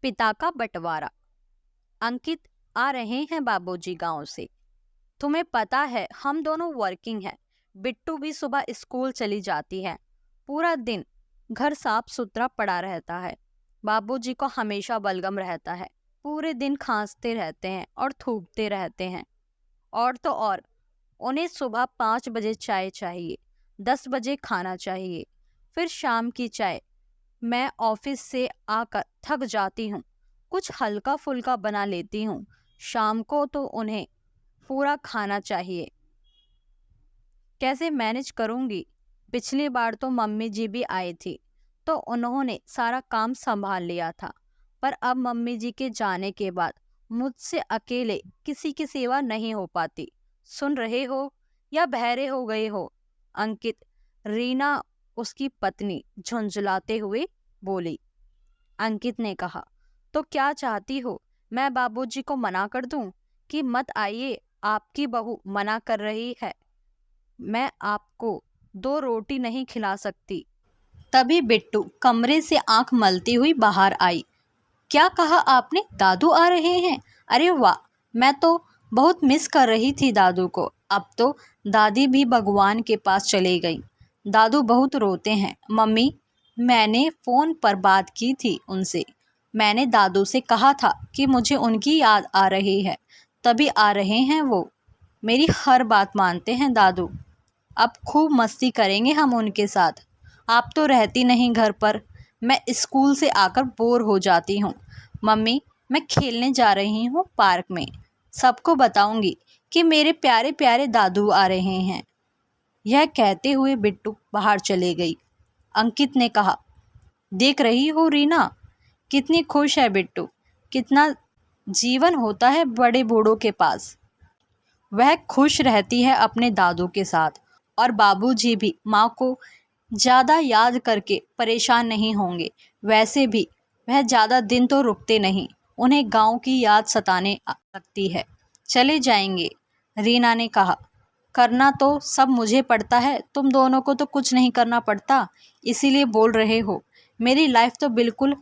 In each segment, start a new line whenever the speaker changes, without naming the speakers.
पिता का बंटवारा। अंकित, आ रहे हैं बाबूजी गांव से। तुम्हें पता है हम दोनों वर्किंग हैं। बिट्टू भी सुबह स्कूल चली जाती है। पूरा दिन घर साफ सुथरा पड़ा रहता है। बाबूजी को हमेशा बलगम रहता है। पूरे दिन खांसते रहते हैं और थूकते रहते हैं। और तो और उन्हें सुबह 5 बजे चाय चाहिए, 10 बजे खाना चाहिए, फिर शाम की चाय। मैं ऑफिस से आकर थक जाती हूँ, कुछ हल्का फुल्का बना लेती हूँ। शाम को तो उन्हें पूरा खाना चाहिए। कैसे मैनेज करूँगी? पिछली बार तो मम्मी जी भी आई थी तो उन्होंने सारा काम संभाल लिया था, पर अब मम्मी जी के जाने के बाद मुझसे अकेले किसी की सेवा नहीं हो पाती। सुन रहे हो या बहरे हो गए हो? अंकित, रीना उसकी पत्नी झुंझलाते हुए बोली। अंकित ने कहा, तो क्या चाहती हो, मैं बाबूजी को मना कर दूं कि मत आइए, आपकी बहू मना कर रही है, मैं आपको 2 रोटी नहीं खिला सकती। तभी बिट्टू कमरे से आंख मलती हुई बाहर आई। क्या कहा आपने? दादू आ रहे हैं? अरे वाह, मैं तो बहुत मिस कर रही थी दादू को। अब तो दादी भी भगवान के पास चली गई। दादू बहुत रोते हैं। मम्मी, मैंने फ़ोन पर बात की थी उनसे। मैंने दादू से कहा था कि मुझे उनकी याद आ रही है, तभी आ रहे हैं वो। मेरी हर बात मानते हैं दादू। अब खूब मस्ती करेंगे हम उनके साथ। आप तो रहती नहीं घर पर। मैं स्कूल से आकर बोर हो जाती हूँ। मम्मी, मैं खेलने जा रही हूँ पार्क में। सबको बताऊंगी कि मेरे प्यारे प्यारे दादू आ रहे हैं। यह कहते हुए बिट्टू बाहर चले गई। अंकित ने कहा, देख रही हो रीना, कितनी खुश है बिट्टू। कितना जीवन होता है बड़े बूढ़ों के पास। वह खुश रहती है अपने दादू के साथ, और बाबूजी भी माँ को ज़्यादा याद करके परेशान नहीं होंगे। वैसे भी वह ज़्यादा दिन तो रुकते नहीं, उन्हें गांव की याद सताने लगती है। चले जाएंगे, रीना ने कहा। करना तो सब मुझे पड़ता है, तुम दोनों को तो कुछ नहीं करना पड़ता, इसीलिए बोल रहे हो। मेरी लाइफ तो बिल्कुल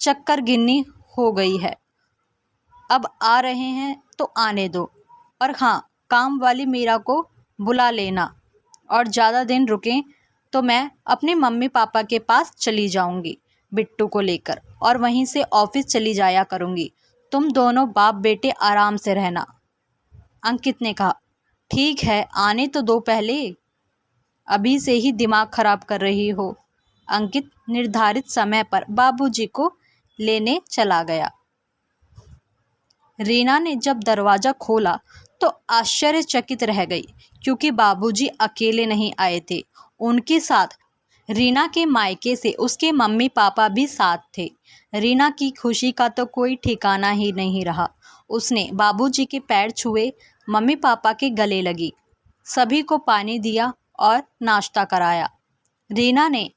चक्कर गिन्नी हो गई है। अब आ रहे हैं तो आने दो। और हाँ, काम वाली मीरा को बुला लेना, और ज़्यादा दिन रुकें तो मैं अपने मम्मी पापा के पास चली जाऊंगी बिट्टू को लेकर, और वहीं से ऑफिस चली जाया करूंगी। तुम दोनों बाप बेटे आराम से रहना। अंकित ने कहा, ठीक है, आने तो दो पहले, अभी से ही दिमाग खराब कर रही हो। अंकित निर्धारित समय पर बाबूजी को लेने चला गया। रीना ने जब दरवाज़ा खोला तो आश्चर्यचकित रह गई, क्योंकि बाबूजी अकेले नहीं आए थे। उनके साथ रीना के मायके से उसके मम्मी पापा भी साथ थे। रीना की खुशी का तो कोई ठिकाना ही नहीं रहा। उसने बाबूजी के पैर छुए, मम्मी पापा के गले लगी, सभी को पानी दिया और नाश्ता कराया। रीना ने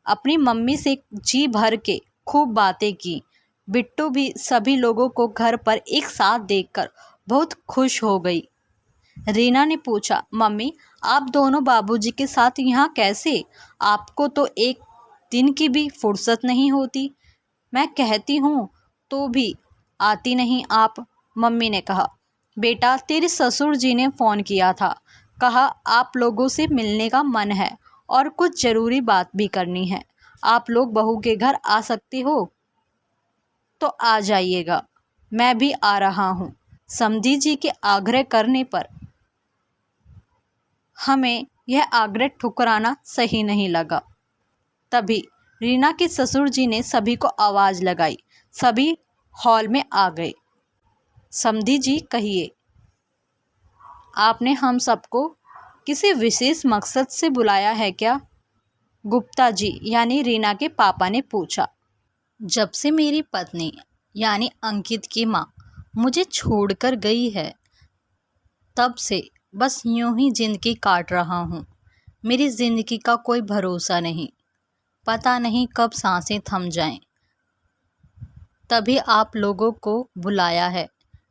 अपनी मम्मी से जी भर के खूब बातें की। बिट्टू भी सभी लोगों को घर पर एक साथ देखकर बहुत खुश हो गई। रीना ने पूछा, मम्मी, आप दोनों बाबूजी के साथ यहाँ कैसे? आपको तो एक दिन की भी फुर्सत नहीं होती। मैं कहती हूँ तो भी आती नहीं आप। मम्मी ने कहा, बेटा, तेरे ससुर जी ने फ़ोन किया था, कहा आप लोगों से मिलने का मन है और कुछ ज़रूरी बात भी करनी है। आप लोग बहू के घर आ सकते हो तो आ जाइएगा, मैं भी आ रहा हूँ। समधी जी के आग्रह करने पर हमें यह आग्रह ठुकराना सही नहीं लगा। तभी रीना के ससुर जी ने सभी को आवाज़ लगाई। सभी हॉल में आ गए। समधी जी, कहिए, आपने हम सबको किसी विशेष मकसद से बुलाया है क्या? गुप्ता जी यानी रीना के पापा ने पूछा। जब से मेरी पत्नी यानी अंकित की माँ मुझे छोड़कर गई है, तब से बस यूं ही ज़िंदगी काट रहा हूँ। मेरी ज़िंदगी का कोई भरोसा नहीं, पता नहीं कब सांसें थम जाएं। तभी आप लोगों को बुलाया है।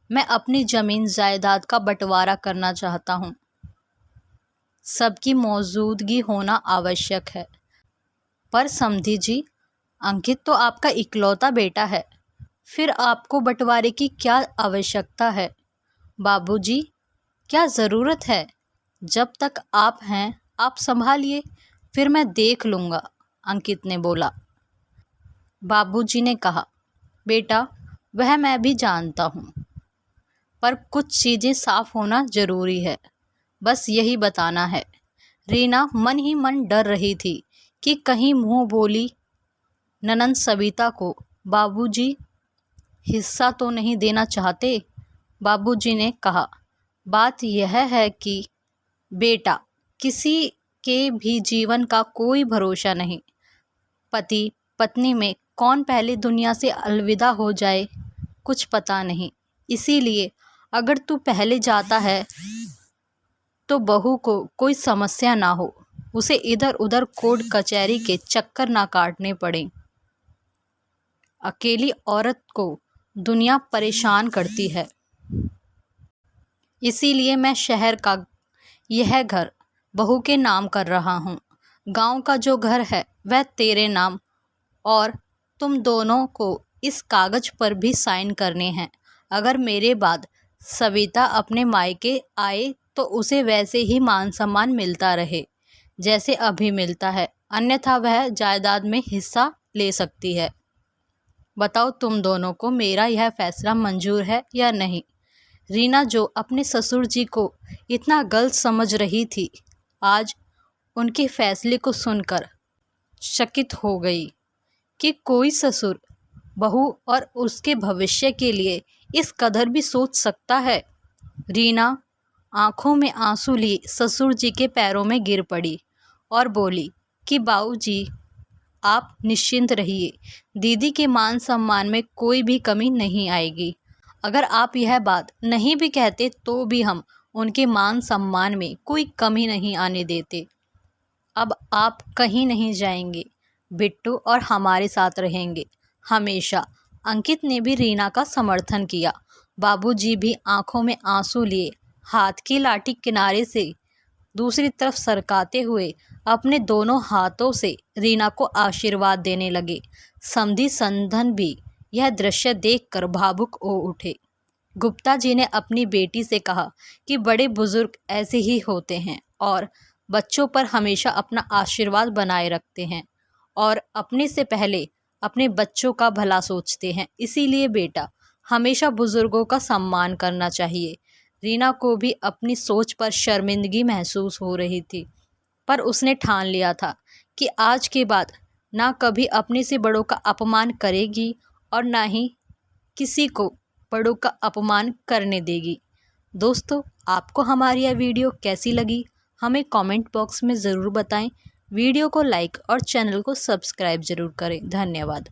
मैं अपनी ज़मीन जायदाद का बंटवारा करना चाहता हूँ। सबकी मौजूदगी होना आवश्यक है। पर समधी जी, अंकित तो आपका इकलौता बेटा है, फिर आपको बंटवारे की क्या आवश्यकता है? बाबूजी, क्या ज़रूरत है? जब तक आप हैं आप संभालिए, फिर मैं देख लूँगा, अंकित ने बोला। बाबूजी ने कहा, बेटा वह मैं भी जानता हूँ, पर कुछ चीज़ें साफ होना ज़रूरी है, बस यही बताना है। रीना मन ही मन डर रही थी कि कहीं मुँह बोली ननंद सविता को बाबूजी हिस्सा तो नहीं देना चाहते। बाबूजी ने कहा, बात यह है कि बेटा, किसी के भी जीवन का कोई भरोसा नहीं। पति पत्नी में कौन पहले दुनिया से अलविदा हो जाए कुछ पता नहीं। इसीलिए अगर तू पहले जाता है तो बहू को कोई समस्या ना हो, उसे इधर उधर कोर्ट कचहरी के चक्कर ना काटने पड़े। अकेली औरत को दुनिया परेशान करती है। इसीलिए मैं शहर का यह घर बहू के नाम कर रहा हूँ। गांव का जो घर है वह तेरे नाम, और तुम दोनों को इस कागज पर भी साइन करने हैं। अगर मेरे बाद सविता अपने मायके आए तो उसे वैसे ही मान सम्मान मिलता रहे जैसे अभी मिलता है, अन्यथा वह जायदाद में हिस्सा ले सकती है। बताओ तुम दोनों को मेरा यह फैसला मंजूर है या नहीं? रीना, जो अपने ससुर जी को इतना गलत समझ रही थी, आज उनके फैसले को सुनकर चकित हो गई कि कोई ससुर बहू और उसके भविष्य के लिए इस कदर भी सोच सकता है। रीना आंखों में आंसू लिए ससुर जी के पैरों में गिर पड़ी और बोली कि बाबूजी, आप निश्चिंत रहिए, दीदी के मान सम्मान में कोई भी कमी नहीं आएगी। अगर आप यह बात नहीं भी कहते तो भी हम उनके मान सम्मान में कोई कमी नहीं आने देते। अब आप कहीं नहीं जाएंगे, बिट्टू और हमारे साथ रहेंगे हमेशा। अंकित ने भी रीना का समर्थन किया। बाबूजी भी आंखों में आंसू लिए हाथ की लाठी किनारे से दूसरी तरफ सरकाते हुए अपने दोनों हाथों से रीना को आशीर्वाद देने लगे। समधी संधन भी यह दृश्य देखकर भावुक हो उठे। गुप्ता जी ने अपनी बेटी से कहा कि बड़े बुजुर्ग ऐसे ही होते हैं और बच्चों पर हमेशा अपना आशीर्वाद बनाए रखते हैं और अपने से पहले अपने बच्चों का भला सोचते हैं। इसीलिए बेटा, हमेशा बुजुर्गों का सम्मान करना चाहिए। रीना को भी अपनी सोच पर शर्मिंदगी महसूस हो रही थी, पर उसने ठान लिया था कि आज के बाद ना कभी अपने से बड़ों का अपमान करेगी और ना ही किसी को बड़ों का अपमान करने देगी। दोस्तों, आपको हमारी यह वीडियो कैसी लगी हमें कमेंट बॉक्स में ज़रूर बताएं। वीडियो को लाइक और चैनल को सब्सक्राइब ज़रूर करें। धन्यवाद।